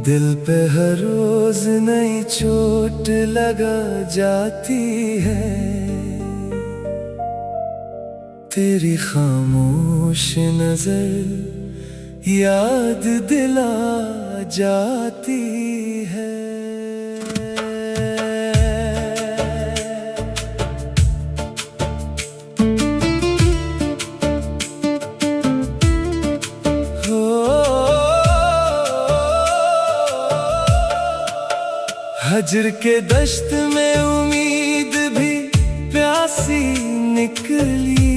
दिल पे हर रोज नई चोट लगा जाती है, तेरी खामोश नजर याद दिला जाती है। हज्र के दश्त में उम्मीद भी प्यासी निकली,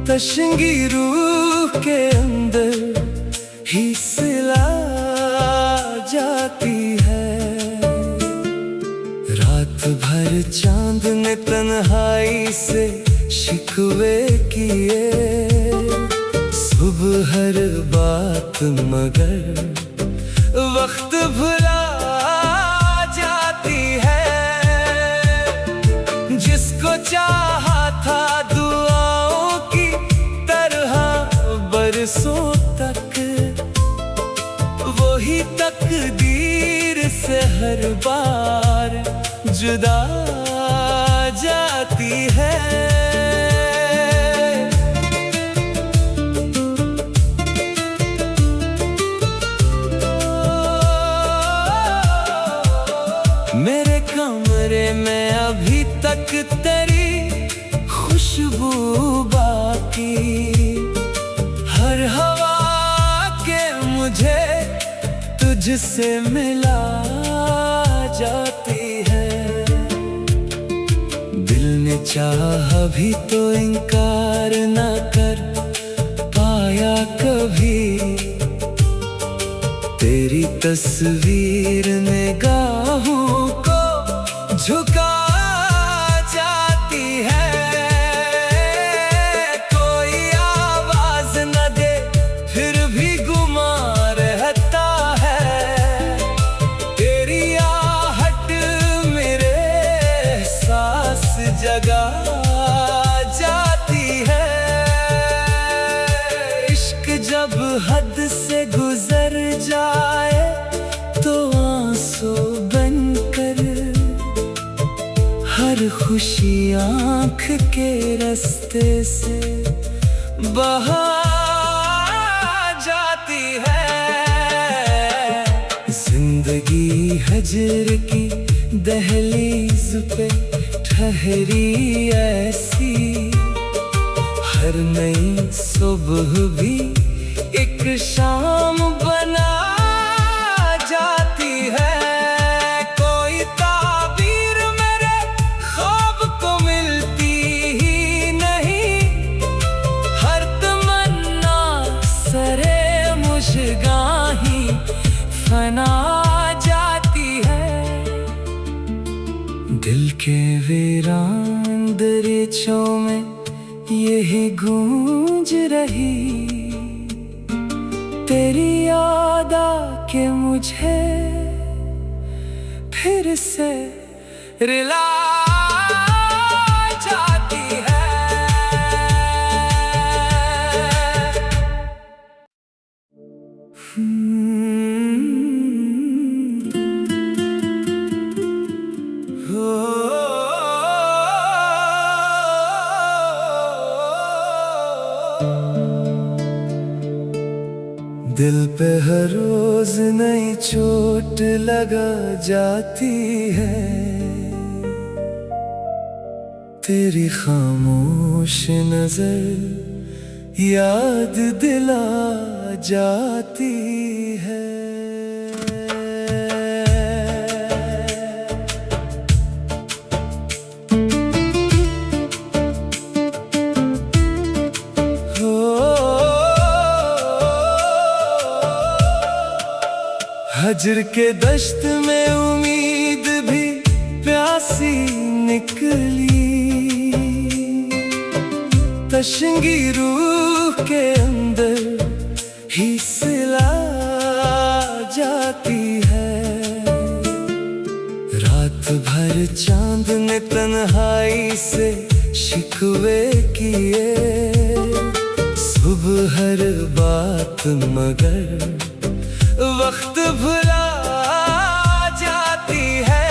तशंगी रूह के अंदर ही सिला जाती है। रात भर चांद ने तन्हाई से शिकवे किए, सुबह हर बात मगर वक्त भुला जाती है। जिसको चाहा था दुआओं की तरह बरसों तक, वही तकदीर से हर बार जुदा जाती है। मेरे कमरे में अभी तक तेरी खुशबू बाकी, हर हवा के मुझे तुझसे मिला जाती है। दिल ने चाहा भी तो इनकार ना कर पाया कभी, तेरी तस्वीर निगाहों को झुका जाती है। कोई आवाज न दे फिर भी गुमा रहता है, तेरी आहट मेरे सांस जगा जाती है। इश्क जब हद से गुजर जाए तो आंसू बनकर हर खुशी आँख के रास्ते से बहा जाती है। जिंदगी हज्र की दहलीज पे ठहरी ऐसी, हर नई सुबह भी एक शाम बना जाती है। कोई ताबीर मेरे ख्वाब को मिलती ही नहीं, हर तमन्ना सरे मुश्किल ही फना जाती है। दिल के वीरान दरीचों में यही गूंज रही, तेरी याद आके मुझे फिर से रिला जाती है। दिल पे हर रोज नई चोट लगा जाती है, तेरी खामोश नजर याद दिला जाती है। हज्र के दश्त में उम्मीद भी प्यासी निकली, तशंगी रूह के अंदर ही सिला जाती है। रात भर चांद ने तन्हाई से शिकवे किए, सुबह हर बात मगर वक्त भुला जाती है।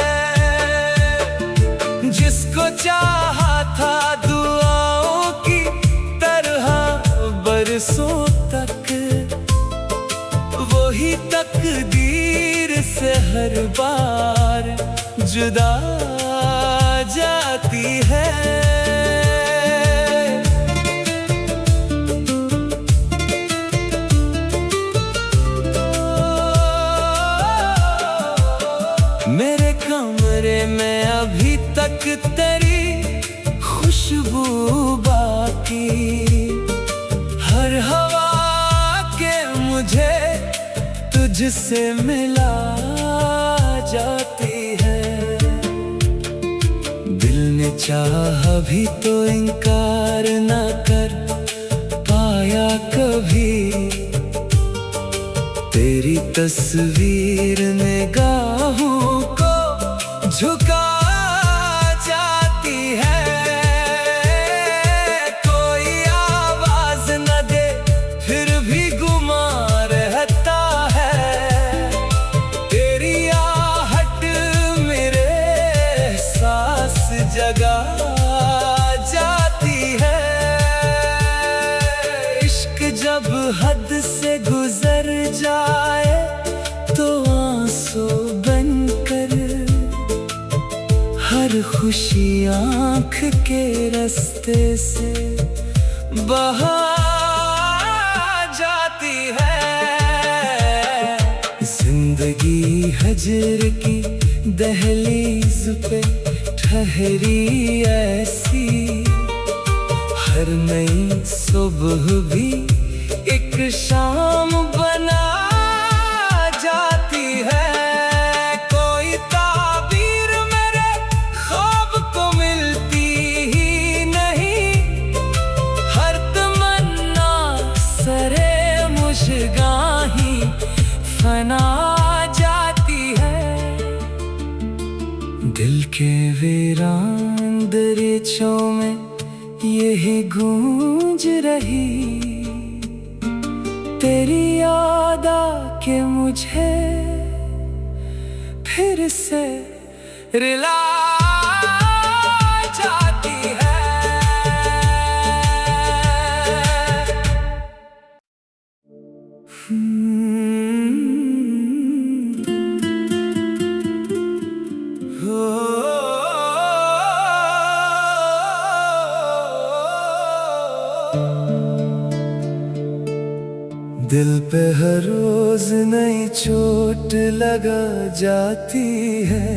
जिसको चाहा था दुआओं की तरह बरसों तक, वही तकदीर से हर बार जुदा जाती है। मेरे कमरे में अभी तक तेरी खुशबू बाकी, हर हवा के मुझे तुझसे मिला जाती है। दिल ने चाहा भी तो इनकार ना कर पाया कभी, तेरी तस्वीर निगाहों को झुका जाती है। कोई आवाज न दे फिर भी गुमा रहता है, तेरी आहट मेरे सांस जगा जाती है। इश्क जब हद से गुजर जाए तो आंसू बनकर हर खुशी आँख के रास्ते से बहा जाती है। जिंदगी हजर की दहलीज पे ठहरी ऐसी, हर नई सुबह भी एक शाम बना जाती है। कोई ताबीर मेरे ख्वाब को मिलती ही नहीं, हर तमन्ना सरे मुश्किल ही फना जाती है। दिल के वीरान दरीचों में यही गूंज रही, तेरी याद आके मुझे फिर से रिला जाती है। दिल पे हर रोज नई चोट लगा जाती है,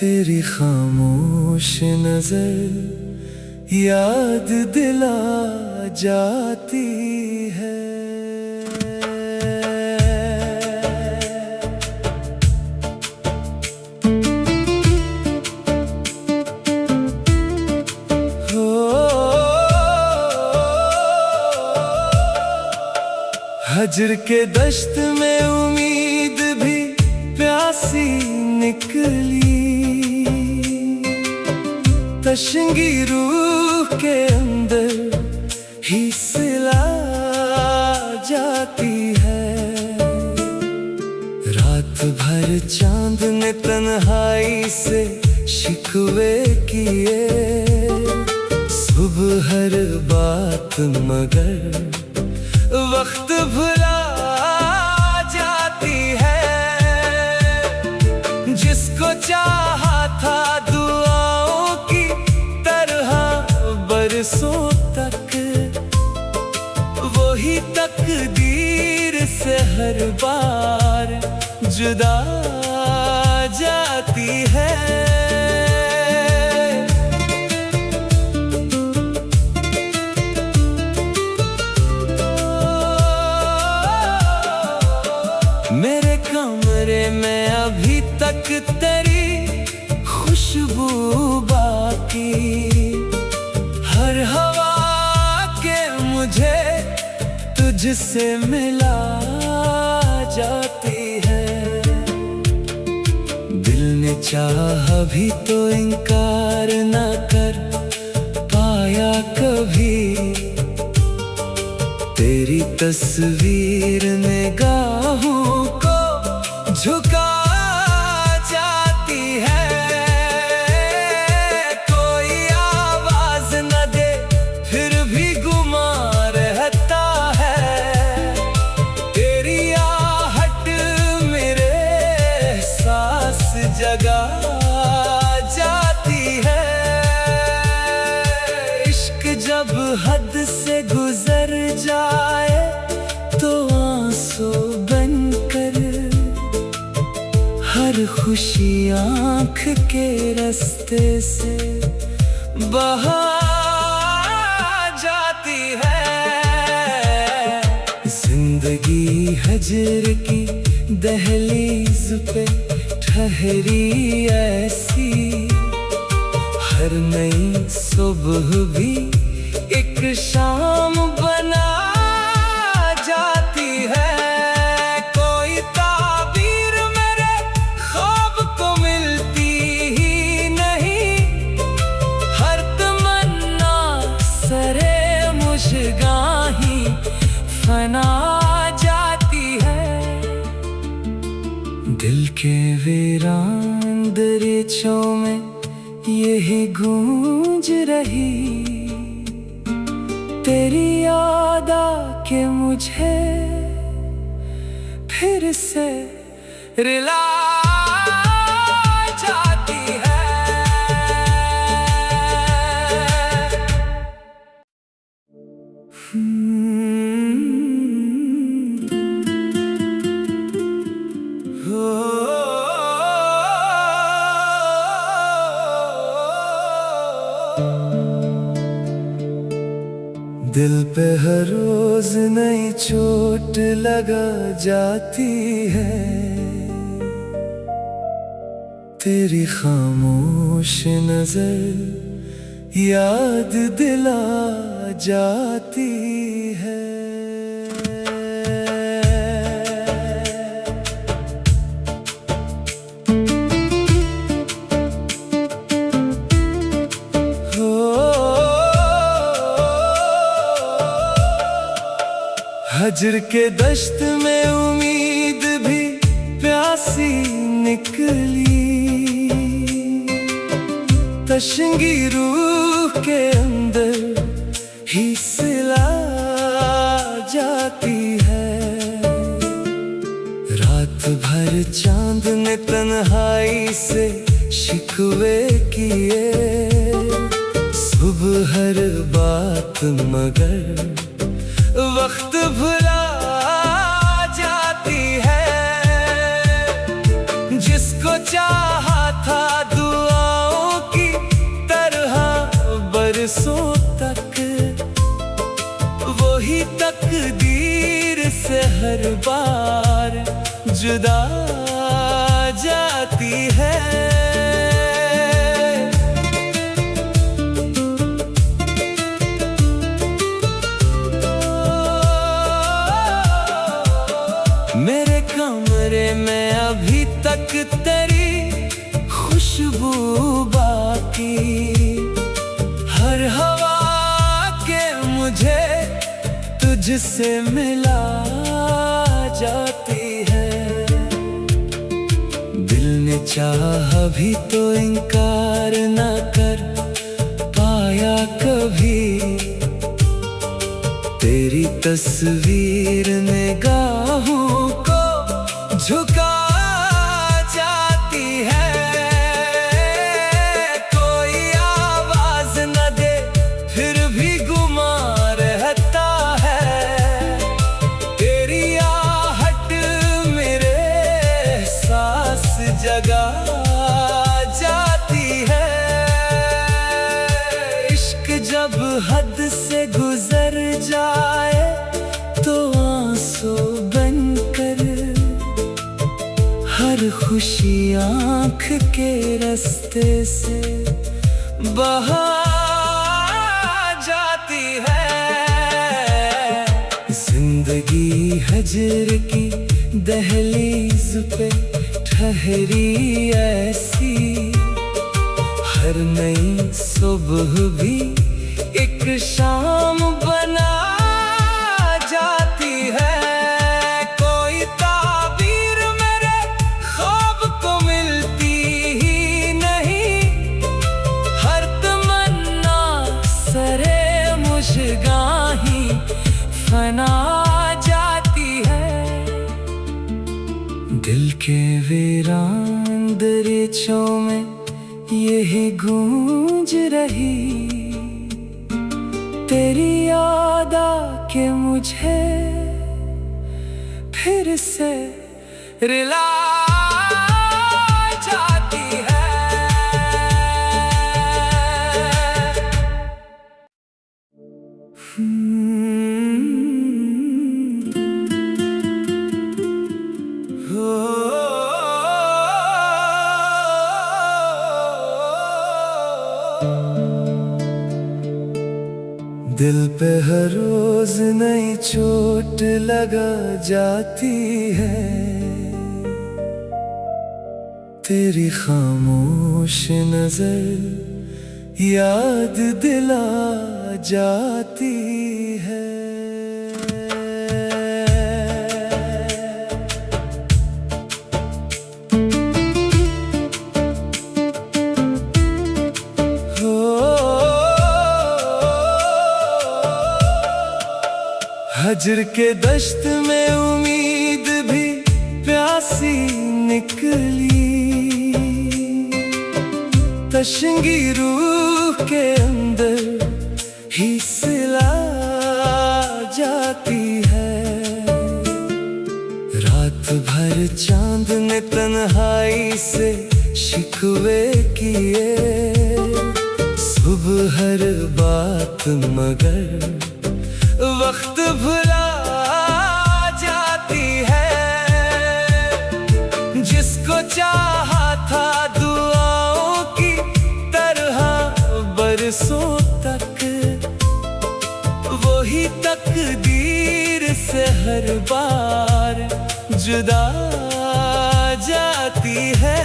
तेरी खामोश नजर याद दिला जाती है। हजर के दश्त में उम्मीद भी प्यासी निकली, तशंगी रूह के अंदर ही सिला जाती है। रात भर चांद ने तन्हाई से शिकवे किए, सुबह हर बात मगर वक्त भुला जाती है। जिसको चाहा था दुआओं की तरह बरसों तक, वही तकदीर से हर बार जुदा जाती है। मेरे कमरे में अभी तक तेरी खुशबू बाकी, हर हवा के मुझे तुझसे मिला जाती है। दिल ने चाहा भी तो इनकार ना कर पाया कभी, तेरी तस्वीर निगाहों को झुका जाती है। कोई आवाज न दे फिर भी गुमा रहता है, तेरी आहट मेरे सांस जगा जाती है। इश्क जब हद से गुजर जाए तो आंसू बनकर हर खुशी आँख के रास्ते से बहा जाती है। जिंदगी हजर की दहलीज पे ठहरी ऐसी, हर नई सुबह भी एक शाम बना जाती है। कोई ताबीर मेरे ख्वाब को मिलती ही नहीं, हर तमन्ना सरे मुश्किल ही फना जाती है। दिल के वीरान दरीचों में यही गूंज रही, तेरी याद आके मुझे फिर से रिला जाती है। दिल पे हर रोज नई चोट लगा जाती है, तेरी खामोश नजर याद दिला जाती है। हजर के दश्त में उम्मीद भी प्यासी निकली, तशंगी रूह के अंदर ही सिला जाती है। रात भर चांद ने तन्हाई से शिकवे किए, सुबह हर बात मगर वक्त भुला जाती है। जिसको चाहा था दुआओं की तरह बरसों तक, वही तकदीर से हर बार जुदा जाती है। मेरे कमरे में अभी तक तेरी खुशबू बाकी, हर हवा के मुझे तुझसे मिला जाती है। दिल ने चाहा भी तो इनकार ना कर पाया कभी, तेरी तस्वीर निगाहों को झुका जाती है। कोई आवाज न दे फिर भी गुमा रहता है, तेरी आहट मेरे सांस जगा जाती है। इश्क जब हद से गुजर जाए तो आंसू बनकर हर खुशी आँख के रास्ते से बहा जाती है। जिंदगी हजर की दहलीज पे ठहरी ऐसी, हर नई सुबह भी एक शाम बना जाती है। कोई ताबीर मेरे ख्वाब को मिलती ही नहीं, हर तमन्ना सरे मुशगां ही फना जाती है। दिल के वीरान दरीचों में यही गूंज रही, तेरी याद आके मुझे फिर से रिला जाती है। दिल पे हर रोज नई चोट लगा जाती है, तेरी खामोश नजर याद दिला जाती है। हजर के दश्त में उम्मीद भी प्यासी निकली, तशंगी रूह के अंदर ही सिला जाती है। रात भर चांद ने तन्हाई से शिकवे किए, सुबह हर बात मगर वक्त भुला जाती है। जिसको चाहा था दुआओं की तरह बरसों तक, वही तकदीर से हर बार जुदा जाती है।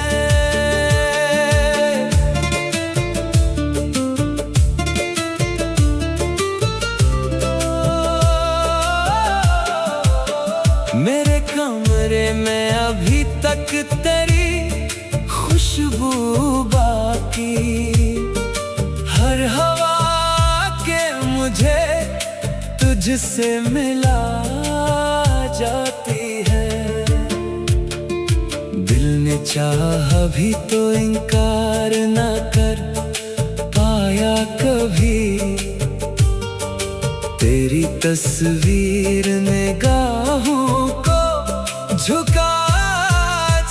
मेरे कमरे में अभी तक तेरी खुशबू बाकी, हर हवा के मुझे तुझसे मिला जाती है। दिल ने चाहा भी तो इनकार ना कर पाया कभी, तेरी तस्वीर निगाहों को झुका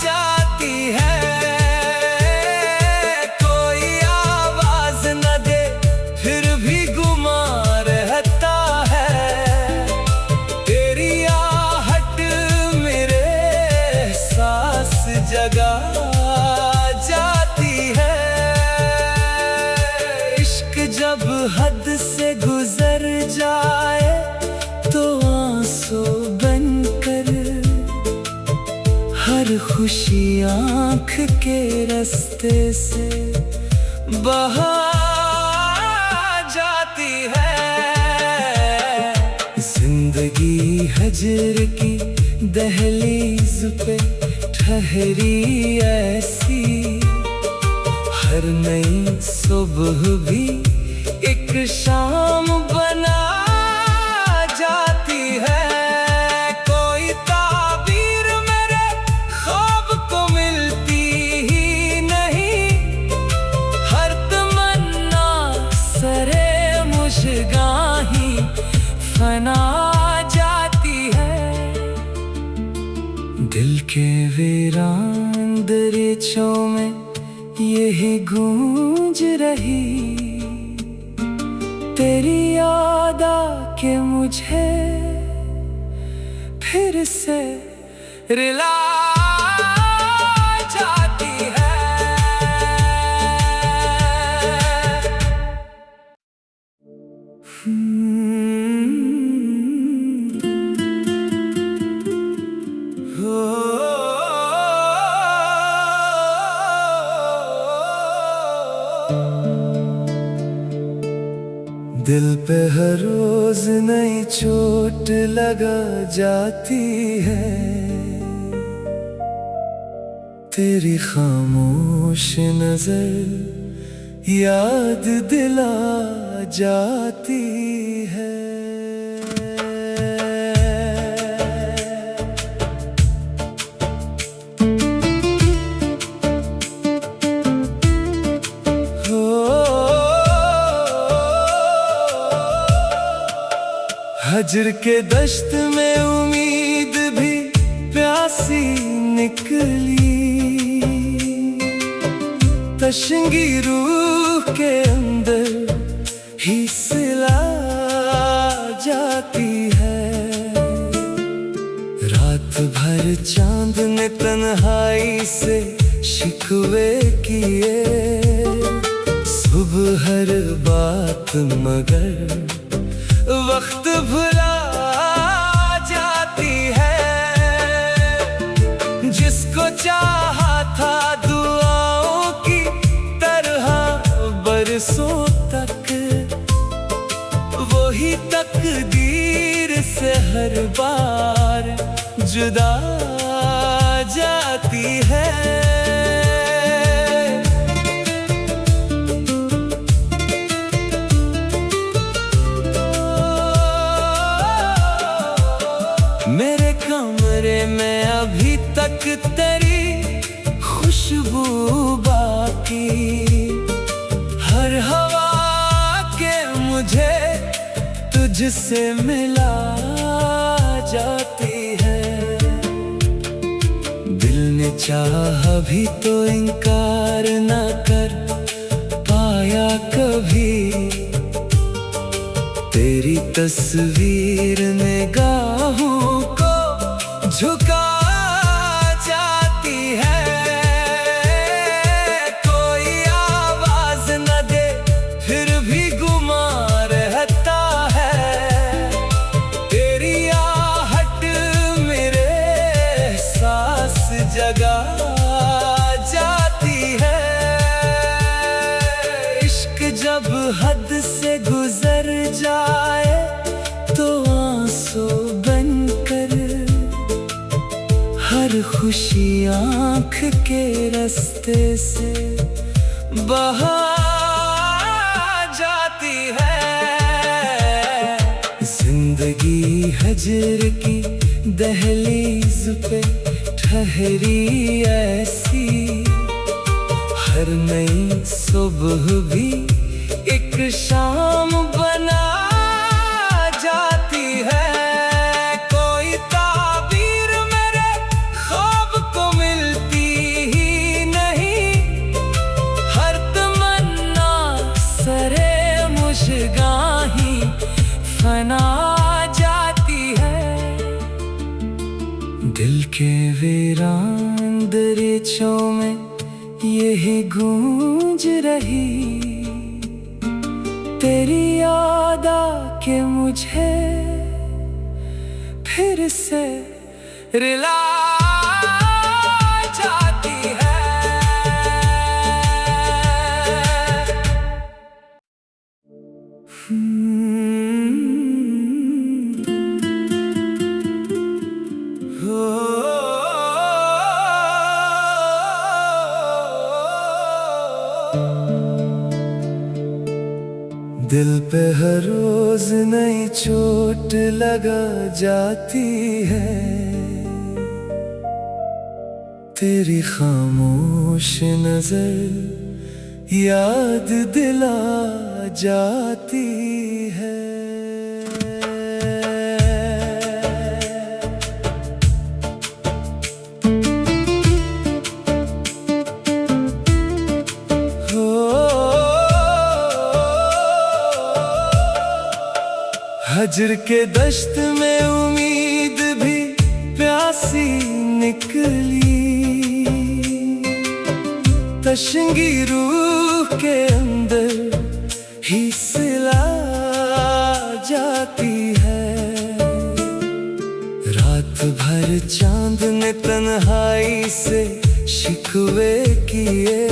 जाती है। कोई आवाज न दे फिर भी गुमा रहता है, तेरी आहट मेरे सांस जगा जाती है। इश्क जब हद से गुजर जाए तो आंसू बनकर हर खुशी आँख के रास्ते से बहा जाती है। जिंदगी हजर की दहलीज पे ठहरी ऐसी, हर नई सुबह भी एक शाम बना जाती है। कोई ताबीर मेरे ख्वाब को मिलती ही नहीं, हर तमन्ना सरे मुशगां ही फना जाती है। दिल के वीरान दरीचों में यही गूंज रही, तेरी याद आके मुझे फिर से रिला जाती है। हो दिल पे हर रोज नई चोट लगा जाती है, तेरी खामोश नजर याद दिला जाती है। हजर के दश्त में उम्मीद भी प्यासी निकली, तशंगी रूह के अंदर ही सिला जाती है। रात भर चांद ने तन्हाई से शिकवे किए, सुबह हर बात मगर वक्त भुला जाती है। जिसको चाहा था दुआओं की तरह बरसों तक, वही तकदीर से हर बार जुदा जाती है। मेरे कमरे में अभी तक तेरी खुशबू बाकी, हर हवा के मुझे तुझसे मिला जाती है। दिल ने चाहा भी तो इनकार ना कर पाया कभी, तेरी तस्वीर निगाहों को झुका जाती है। कोई आवाज न दे फिर भी गुमा रहता है, तेरी आहट मेरे सांस जगा जाती है। इश्क जब हद से गुजर जाए तो आंसू बनकर हर खुशी आँख के रास्ते से बहा जाती है। जिंदगी हजर की दहलीज पे ठहरी ऐसी, हर नई सुबह भी एक शाम बना जाती है। कोई ताबीर मेरे ख्वाब को मिलती ही नहीं, हर तमन्ना सरे मुश्किल ही फना जाती है। दिल के वीरान दरीचों में यही गूंज रही, तेरी याद आके मुझे फिर से रिला जाती है। दिल पे हर रोज नई चोट लगा जाती है, तेरी खामोश नजर याद दिला जाती है। हजर के दश्त में उम्मीद भी प्यासी निकली, तशंगी रूह के अंदर ही सिला जाती है। रात भर चांद ने तन्हाई से शिकवे किए,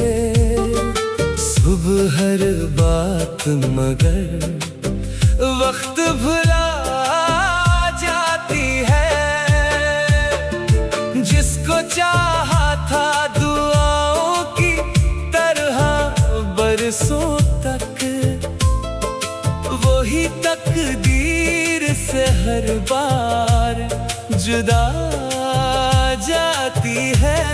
सुबह हर बात मगर वक्त भुला जाती है। जिसको चाहा था दुआओं की तरह बरसों तक, वही तकदीर से हर बार जुदा जाती है।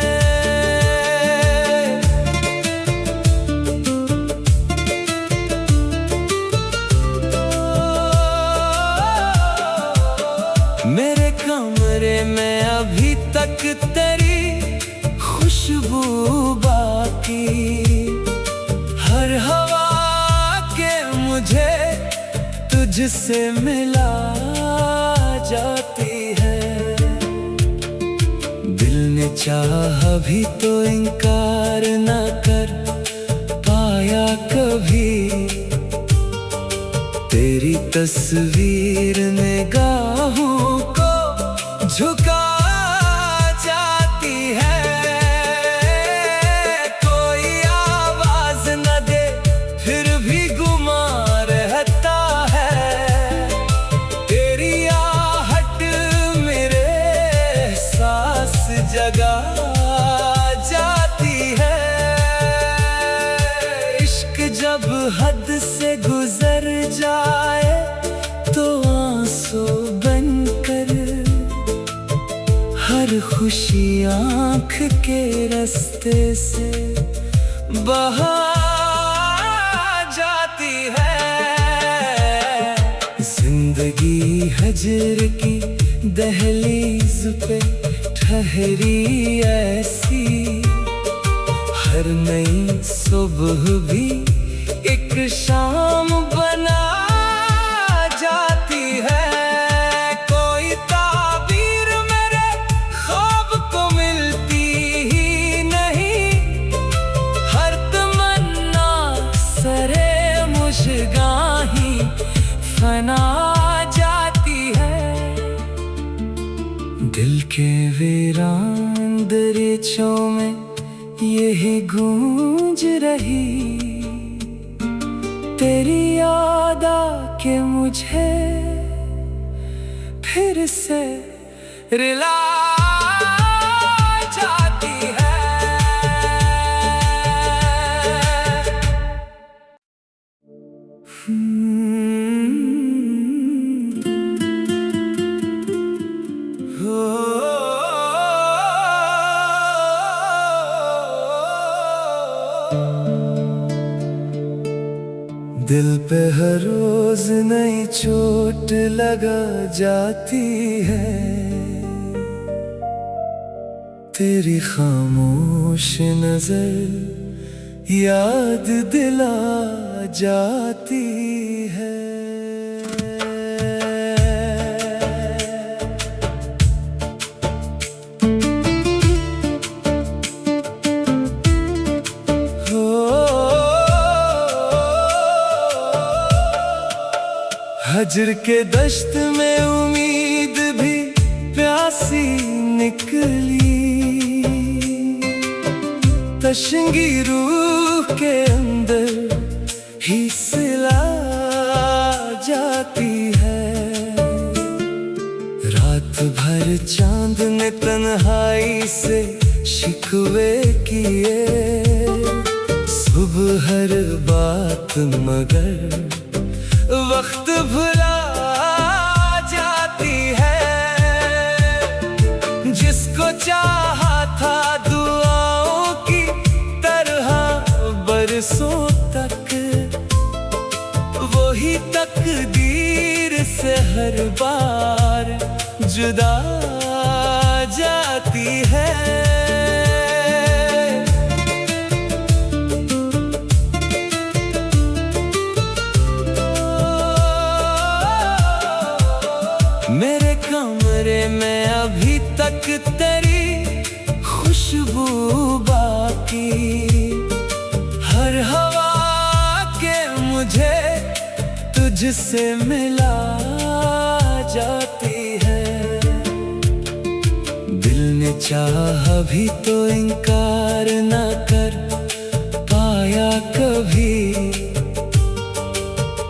मेरे कमरे में अभी तक तेरी खुशबू बाकी, हर हवा के मुझे तुझसे मिला जाती है। दिल ने चाहा भी तो इनकार न कर पाया कभी, तेरी तस्वीर निगाहों को झुका जाती है। कोई आवाज न दे फिर भी गुमा रहता है, तेरी आहट मेरे सांस जगा जाती है। इश्क जब हद से गुजर जाए तो आंसू बनकर हर खुशी आँख के रास्ते से बहा जाती है। जिंदगी हजर की दहलीज पे ठहरी ऐसी, हर नई सुबह भी एक शाम बना जाती है। कोई ताबीर मेरे ख्वाब को मिलती ही नहीं, हर तमन्ना सरे मुश्किल ही फना जाती है। दिल के वीरान दरीचों में यही गूंज रही, तेरी याद आके मुझे फिर से रिला जाती है। दिल पे हर रोज नई चोट लगा जाती है, तेरी खामोश नजर याद दिला जाती है। हजर के दश्त में उम्मीद भी प्यासी निकली, तशंगी रूह के अंदर ही सिला जाती है। रात भर चांद ने तन्हाई से शिकवे किए, सुबह हर बात मगर वक्त भुला जाती है। जिसको चाहा था दुआओं की तरह बरसों तक, वही तकदीर से हर बार जुदा जाती है। मेरे कमरे में अभी तक तेरी खुशबू बाकी, हर हवा के मुझे तुझसे मिला जाती है। दिल ने चाहा भी तो इनकार न कर पाया कभी,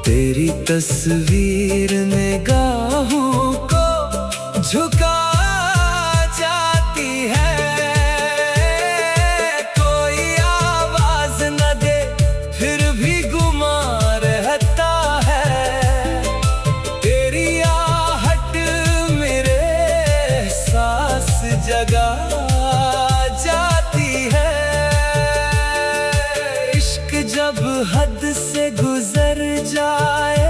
तेरी तेरी तस्वीर निगाहों को झुका जाती है। कोई आवाज न दे फिर भी गुमा रहता है। तेरी आहट मेरे सांस जगा जाती है। इश्क जब हद से गुजर जाए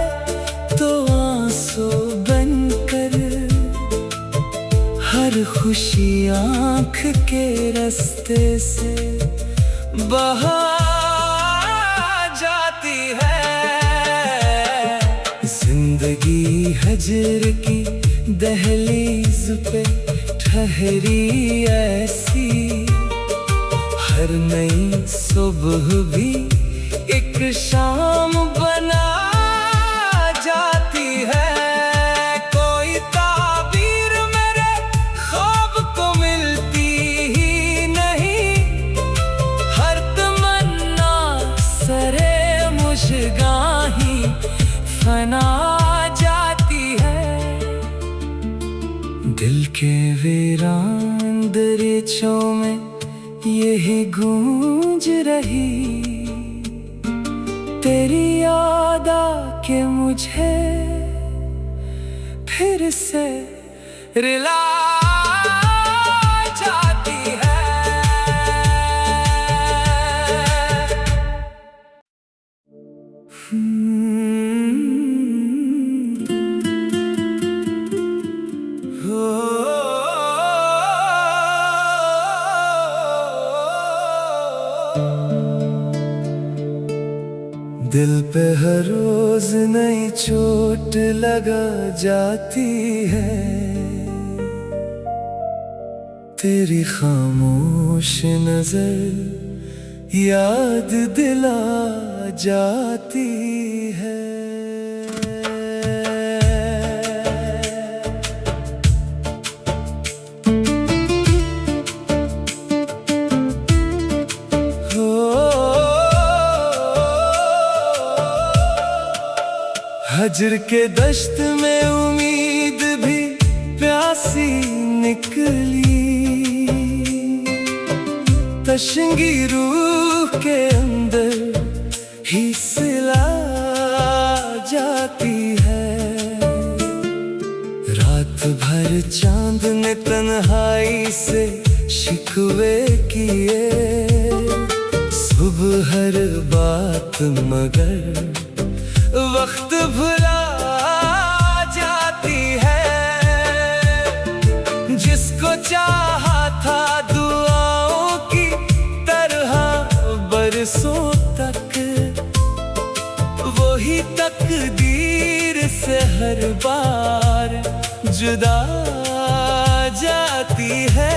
तो आंसू बनकर हर खुशी आँख के रास्ते से बहा जाती है। जिंदगी हजर की दहलीज पे ठहरी ऐसी, हर नई सुबह भी एक शाम बना जाती है। कोई ताबीर मेरे ख्वाब को मिलती ही नहीं, हर तमन्ना सरे मुश्किल ही फना जाती है। दिल के वीरान दरीचों में यही गूंज रही, तेरी याद आके मुझे फिर से रिला जाती है। दिल पे हर रोज नई चोट लगा जाती है। तेरी खामोश नजर याद दिला जाती है। हजर के दश्त में उम्मीद भी प्यासी निकली, तशंगी रूह के अंदर ही सिला जाती है। रात भर चांद ने तन्हाई से शिकवे किए, सुबह हर बात मगर वक्त भुला जाती है। जिसको चाहा था दुआओं की तरह बरसों तक, वही तकदीर से हर बार जुदा जाती है।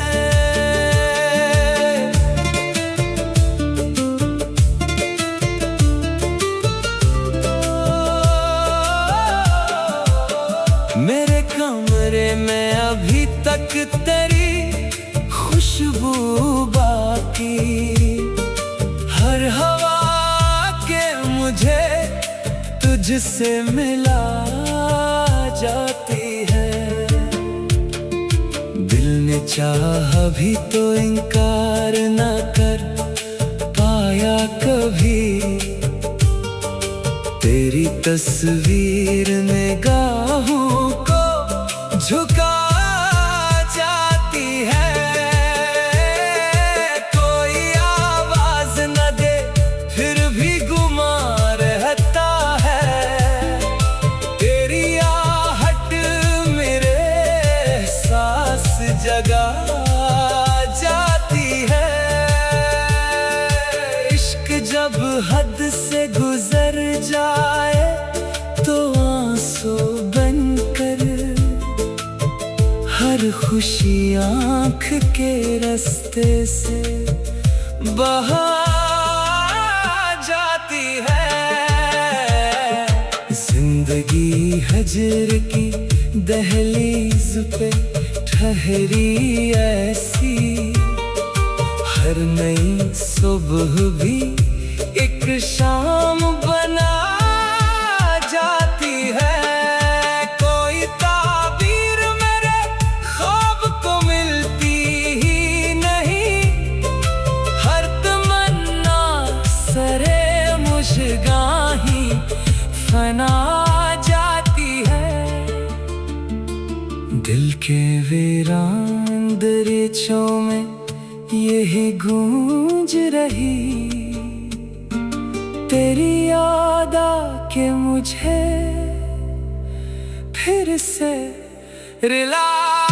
मेरे कमरे में अभी तक तेरी खुशबू बाकी, हर हवा के मुझे तुझसे मिला जाती है। दिल ने चाहा भी तो इनकार ना कर पाया कभी, तेरी तस्वीर निगाहों को झुका जाती है। कोई आवाज न दे फिर भी गुमा रहता है। तेरी आहट मेरे सांस जगा जाती है। इश्क जब हद से गुजर जाए तो आंसू बनकर हर खुशी आँख के रास्ते से बहा जाती है। जिंदगी हजर की दहलीज पे ठहरी ऐसी, हर नई सुबह भी एक शाम बना जाती दिल के वीरान दरीचों में यही गूंज रही, तेरी याद आके मुझे फिर से रिला